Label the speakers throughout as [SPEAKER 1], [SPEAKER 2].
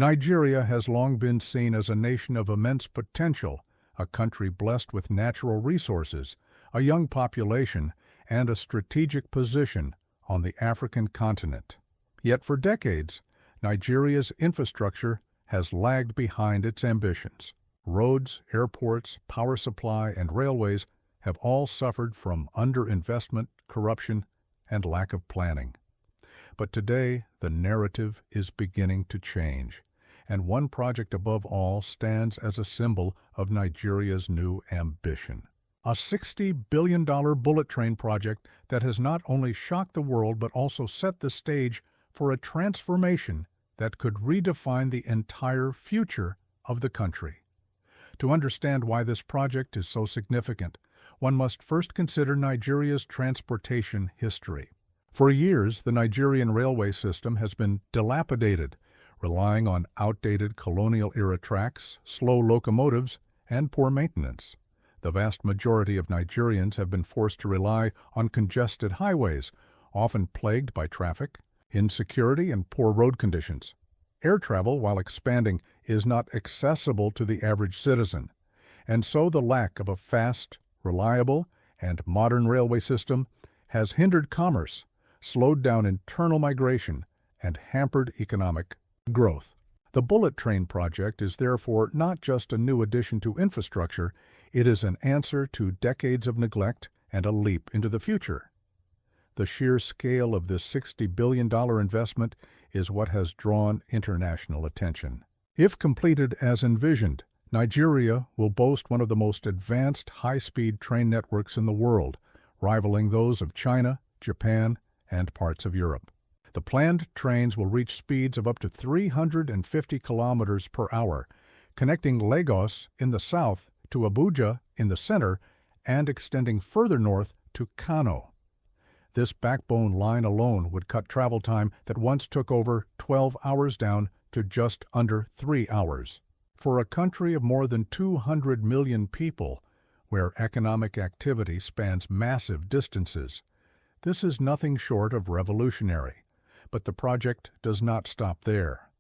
[SPEAKER 1] Nigeria has long been seen as a nation of immense potential, a country blessed with natural resources, a young population, and a strategic position on the African continent. Yet for decades, Nigeria's infrastructure has lagged behind its ambitions. Roads, airports, power supply, and railways have all suffered from underinvestment, corruption, and lack of planning. But today, the narrative is beginning to change, and one project above all stands as a symbol of Nigeria's new ambition. A $60 billion bullet train project that has not only shocked the world but also set the stage for a transformation that could redefine the entire future of the country. To understand why this project is so significant, one must first consider Nigeria's transportation history. For years, the Nigerian railway system has been dilapidated, relying on outdated colonial-era tracks, slow locomotives, and poor maintenance. The vast majority of Nigerians have been forced to rely on congested highways, often plagued by traffic, insecurity, and poor road conditions. Air travel, while expanding, is not accessible to the average citizen, and so the lack of a fast, reliable, and modern railway system has hindered commerce, slowed down internal migration, and hampered economic growth. The bullet train project is therefore not just a new addition to infrastructure, it is an answer to decades of neglect and a leap into the future. The sheer scale of this $60 billion investment is what has drawn international attention. If completed as envisioned, Nigeria will boast one of the most advanced high-speed train networks in the world, rivaling those of China, Japan, and parts of Europe. The planned trains will reach speeds of up to 350 kilometers per hour, connecting Lagos in the south to Abuja in the center and extending further north to Kano. This backbone line alone would cut travel time that once took over 12 hours down to just under 3 hours. For a country of more than 200 million people, where economic activity spans massive distances, this is nothing short of revolutionary. But the project does not stop there.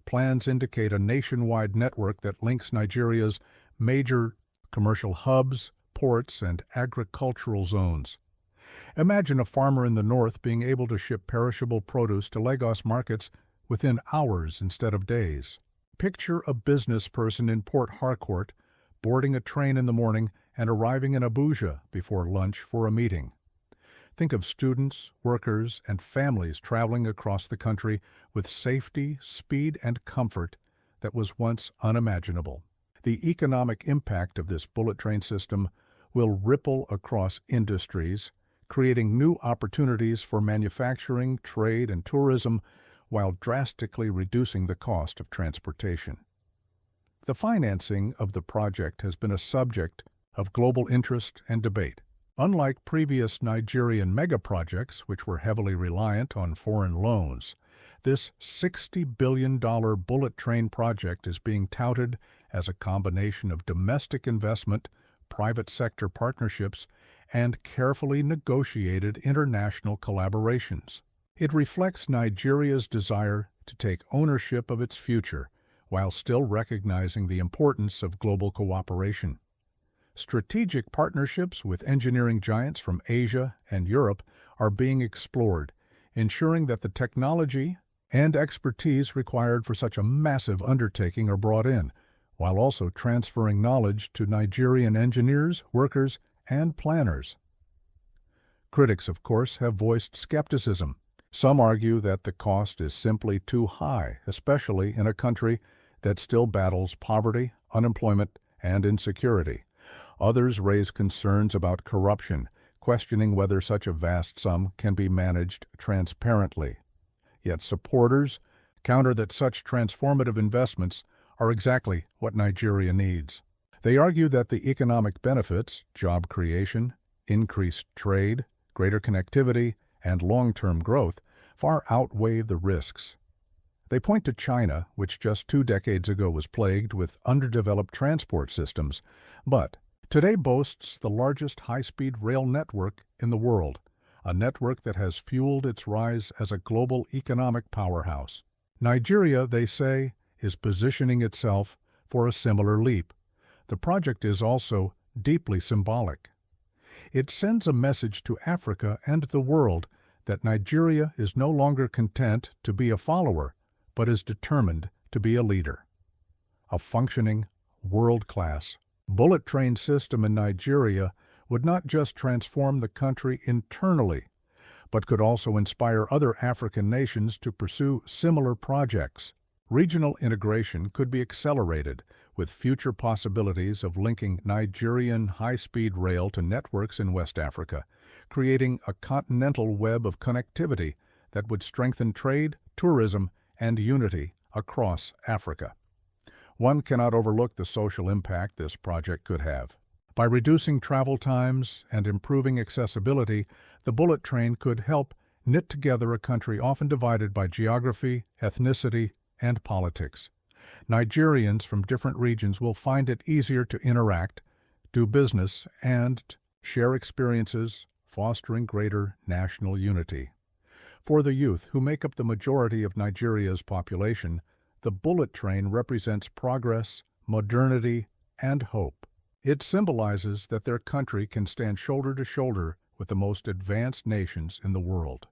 [SPEAKER 1] Plans indicate a nationwide network that links Nigeria's major commercial hubs, ports, and agricultural zones. Imagine a farmer in the north being able to ship perishable produce to Lagos markets within hours instead of days. Picture a business person in Port Harcourt boarding a train in the morning and arriving in Abuja before lunch for a meeting. Think of students, workers, and families traveling across the country with safety, speed, and comfort that was once unimaginable. The economic impact of this bullet train system will ripple across industries, creating new opportunities for manufacturing, trade, and tourism, while drastically reducing the cost of transportation. The financing of the project has been a subject of global interest and debate. Unlike previous Nigerian megaprojects, which were heavily reliant on foreign loans, this $60 billion bullet train project is being touted as a combination of domestic investment, private sector partnerships, and carefully negotiated international collaborations. It reflects Nigeria's desire to take ownership of its future, while still recognizing the importance of global cooperation. Strategic partnerships with engineering giants from Asia and Europe are being explored, ensuring that the technology and expertise required for such a massive undertaking are brought in, while also transferring knowledge to Nigerian engineers, workers, and planners. Critics, of course, have voiced skepticism. Some argue that the cost is simply too high, especially in a country that still battles poverty, unemployment, and insecurity. Others raise concerns about corruption, questioning whether such a vast sum can be managed transparently. Yet supporters counter that such transformative investments are exactly what Nigeria needs. They argue that the economic benefits, job creation, increased trade, greater connectivity, and long-term growth far outweigh the risks. They point to China, which just 2 decades ago was plagued with underdeveloped transport systems, but today boasts the largest high-speed rail network in the world, a network that has fueled its rise as a global economic powerhouse. Nigeria, they say, is positioning itself for a similar leap. The project is also deeply symbolic. It sends a message to Africa and the world that Nigeria is no longer content to be a follower, but is determined to be a leader. A functioning, world-class, bullet train system in Nigeria would not just transform the country internally, but could also inspire other African nations to pursue similar projects. Regional integration could be accelerated, with future possibilities of linking Nigerian high-speed rail to networks in West Africa, creating a continental web of connectivity that would strengthen trade, tourism, and unity across Africa. One cannot overlook the social impact this project could have. By reducing travel times and improving accessibility, the bullet train could help knit together a country often divided by geography, ethnicity, and politics. Nigerians from different regions will find it easier to interact, do business, and share experiences, fostering greater national unity. For the youth, who make up the majority of Nigeria's population, the bullet train represents progress, modernity, and hope. It symbolizes that their country can stand shoulder to shoulder with the most advanced nations in the world.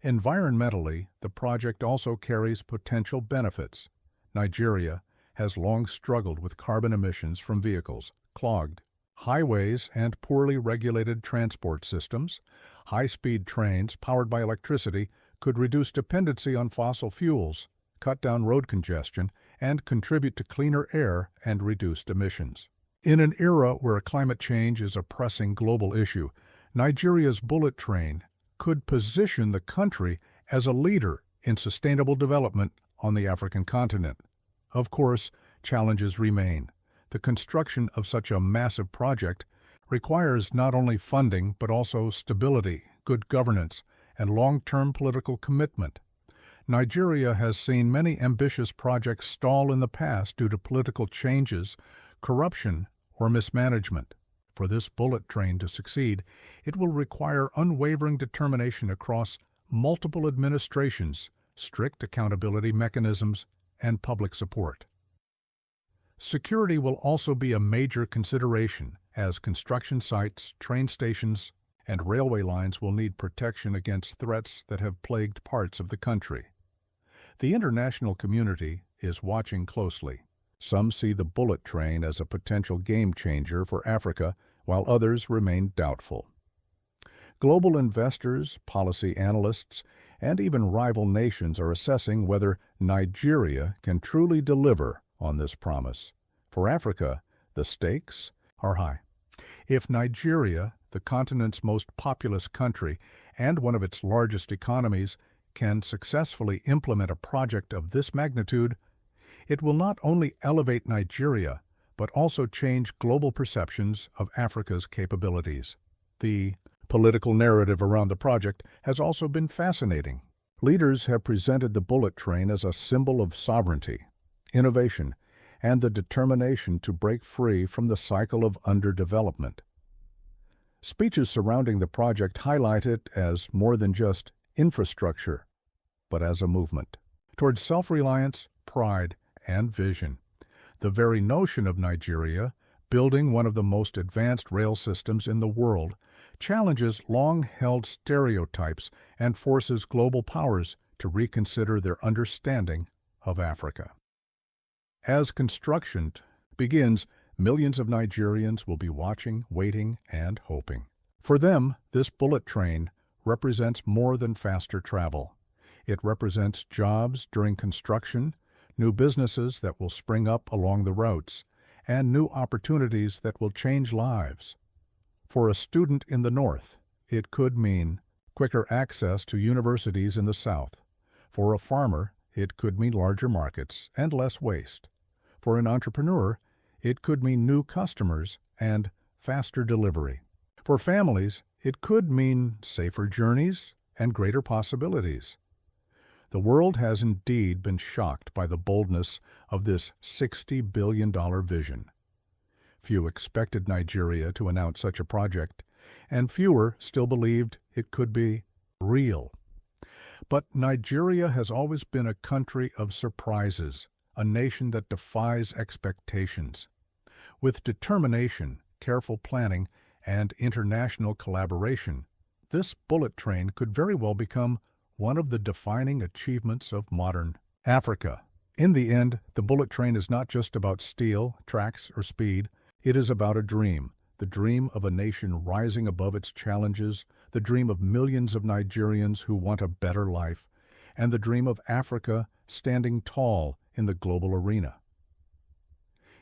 [SPEAKER 1] Environmentally, the project also carries potential benefits. Nigeria has long struggled with carbon emissions from vehicles, clogged highways and poorly regulated transport systems. High-speed trains powered by electricity could reduce dependency on fossil fuels, cut down road congestion, and contribute to cleaner air and reduced emissions. In an era where climate change is a pressing global issue, Nigeria's bullet train could position the country as a leader in sustainable development on the African continent. Of course, challenges remain. The construction of such a massive project requires not only funding but also stability, good governance, and long-term political commitment. Nigeria has seen many ambitious projects stall in the past due to political changes, corruption, or mismanagement. For this bullet train to succeed, it will require unwavering determination across multiple administrations, strict accountability mechanisms, and public support. Security will also be a major consideration, as construction sites, train stations, and railway lines will need protection against threats that have plagued parts of the country. The international community is watching closely. Some see the bullet train as a potential game changer for Africa, while others remain doubtful. Global investors, policy analysts, and even rival nations are assessing whether Nigeria can truly deliver on this promise. For Africa, the stakes are high. If Nigeria, the continent's most populous country and one of its largest economies, can successfully implement a project of this magnitude, it will not only elevate Nigeria, but also change global perceptions of Africa's capabilities. The political narrative around the project has also been fascinating. Leaders have presented the bullet train as a symbol of sovereignty, innovation, and the determination to break free from the cycle of underdevelopment. Speeches surrounding the project highlight it as more than just infrastructure, but as a movement towards self-reliance, pride, and vision. The very notion of Nigeria building one of the most advanced rail systems in the world challenges long-held stereotypes and forces global powers to reconsider their understanding of Africa. As construction begins, millions of Nigerians will be watching, waiting, and hoping. For them, this bullet train represents more than faster travel. It represents jobs during construction, new businesses that will spring up along the routes, and new opportunities that will change lives. For a student in the north, it could mean quicker access to universities in the south. For a farmer, it could mean larger markets and less waste. For an entrepreneur, it could mean new customers and faster delivery. For families, it could mean safer journeys and greater possibilities. The world has indeed been shocked by the boldness of this $60 billion vision. Few expected Nigeria to announce such a project, and fewer still believed it could be real. But Nigeria has always been a country of surprises, a nation that defies expectations. With determination, careful planning, and international collaboration, this bullet train could very well become one of the defining achievements of modern Africa. In the end, the bullet train is not just about steel, tracks, or speed. It is about a dream, the dream of a nation rising above its challenges, the dream of millions of Nigerians who want a better life, and the dream of Africa standing tall in the global arena.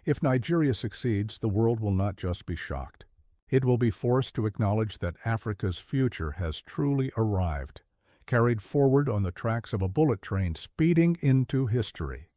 [SPEAKER 1] If Nigeria succeeds, the world will not just be shocked. It will be forced to acknowledge that Africa's future has truly arrived, carried forward on the tracks of a bullet train speeding into history.